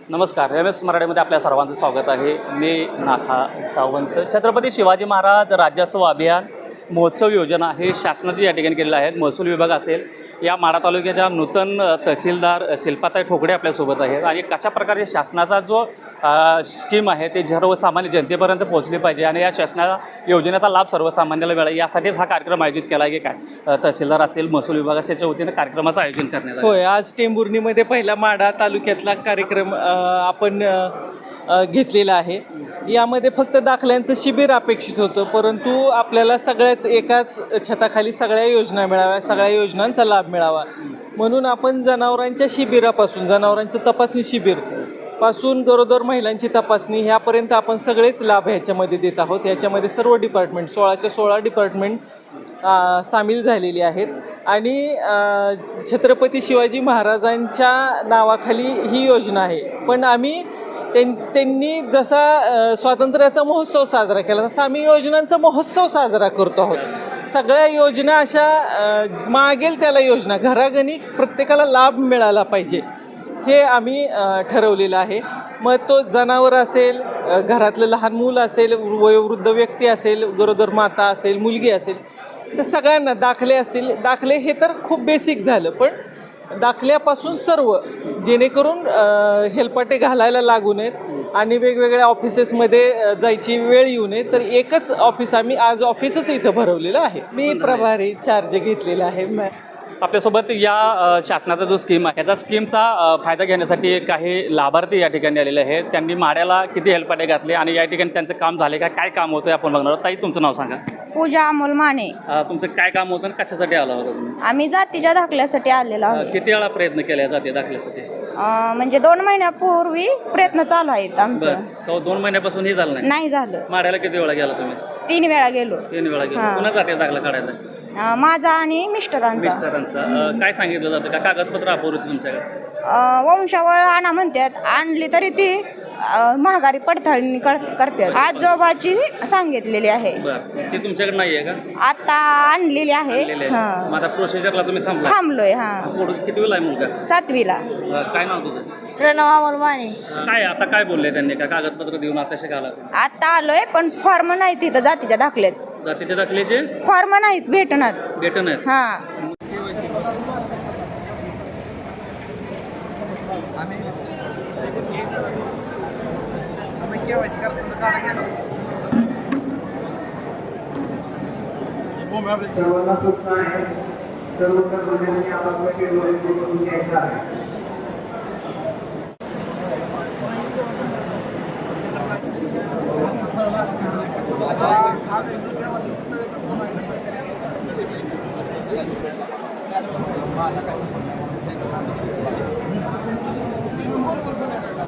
नमस्कार. MS मराठीमध्ये आपल्या सर्वांचं स्वागत आहे. मी नाथा सावंत. छत्रपती शिवाजी महाराज राज्योत्सव अभियान महोत्सव योजना हे शासनाची या ठिकाणी केलेलं आहे. महसूल विभाग असेल, या माढा तालुक्याच्या नूतन तहसीलदार शिल्पाताई ठोकडे आपल्यासोबत आहेत आणि कशा प्रकारे शासनाचा जो स्कीम आहे ते सर्वसामान्य जनतेपर्यंत पोहोचली पाहिजे आणि या शासनाच्या योजनेचा लाभ सर्वसामान्याला मिळाला यासाठीच हा कार्यक्रम आयोजित केला आहे. की काय तहसीलदार असेल, महसूल विभागाच्या वतीनं कार्यक्रमाचं आयोजन करण्यात आलं. होय, आज टेंभुर्णीमध्ये पहिला माढा तालुक्यातला कार्यक्रम आपण घेतलेला आहे. यामध्ये फक्त दाखल्यांचं शिबिर अपेक्षित होतं, परंतु आपल्याला सगळ्याच एकाच छताखाली सगळ्या योजना मिळाव्या, सगळ्या योजनांचा लाभ मिळावा म्हणून आपण जनावरांच्या शिबिरापासून, जनावरांचं तपासणी शिबिर पासून गरोदर महिलांची तपासणी ह्यापर्यंत आपण सगळेच लाभ ह्याच्यामध्ये देत आहोत. ह्याच्यामध्ये सर्व डिपार्टमेंट 16च्या 16 डिपार्टमेंट सामील झालेली आहेत आणि छत्रपती शिवाजी महाराजांच्या नावाखाली ही योजना आहे. पण आम्ही त्यांनी जसा स्वातंत्र्याचा महोत्सव साजरा केला तसा आम्ही योजनांचा महोत्सव साजरा करतो आहोत. सगळ्या योजना अशा मागेल त्याला योजना घराघणी प्रत्येकाला लाभ मिळाला पाहिजे हे आम्ही ठरवलेलं आहे. मग तो जनावर असेल, घरातलं लहान मूल असेल, वयोवृद्ध व्यक्ती असेल, गरोदर माता असेल, मुलगी असेल, तर सगळ्यांना दाखले असतील. दाखले हे तर खूप बेसिक झालं, पण दाखल्यापासून सर्व जेणेकरून हेलपाटे घालायला लागू नयेत आणि वेगवेगळ्या ऑफिसेसमध्ये जायची वेळ येऊ नये. तर एकच ऑफिस आम्ही आज ऑफिसच इथं भरवलेलं आहे. मी प्रभारी चार्ज घेतलेला आहे. आपल्यासोबत या शासनाचा जो स्कीम आहे याचा स्कीमचा फायदा घेण्यासाठी काही लाभार्थी या ठिकाणी आलेले आहेत. त्यांनी माड्याला किती हेलपाटे घातले आणि या ठिकाणी त्यांचं काम झाले का, काय काम होतं आपण बघणार आहोत. ताई, तुमचं नाव सांगा. पूजा अमोल माने. तुमचं काय काम होतं आणि कशासाठी आला होता तुम्ही? आम्ही जातीच्या दाखल्यासाठी आलेलो आहोत. किती वेळा प्रयत्न केला जाते दाखल्यासाठी? म्हणजे 2 महिन्यापूर्वी प्रयत्न चालू आहेत आमचं. तो 2 महिन्यापासून हे झालं नाही झालं. माड्याला किती वेळा गेला तुम्ही? 3 वेळा गेलो. 3 वेळा गेला. पुन्हा जाते दाखला काढायला? माझा आणि मिस्टरांचा. काय सांगितलं जातं का कागदपत्र अपुरी तुमच्याकडे? वंशावळ आणा म्हणतात, आणली तरी ती महागारी पडताळणी करतात. आजोबाची सांगितलेली आहे. ती तुमच्याकडे नाहीये का? आता आणलेली आहे. माझा प्रोसिजरला तुम्ही थांबलोय. किती वेळा आहे मुलगा? 7वीला. काय नाव तुझं? प्रणव अमोल माने. काय आता काय बोलले त्यांनी का कागदपत्र देऊन आता शिकायला? आता आलोय, पण फॉर्म नाही तिथं जातीच्या दाखल्याच. जातीच्या दाखल्याचे फॉर्म नाहीत भेटणार. भेटणार? हां. सर्वांना सूचना आहे, सर्व कर्मचाऱ्यांनी आपापल्या टेबलवरती बसून घ्यायचं आहे.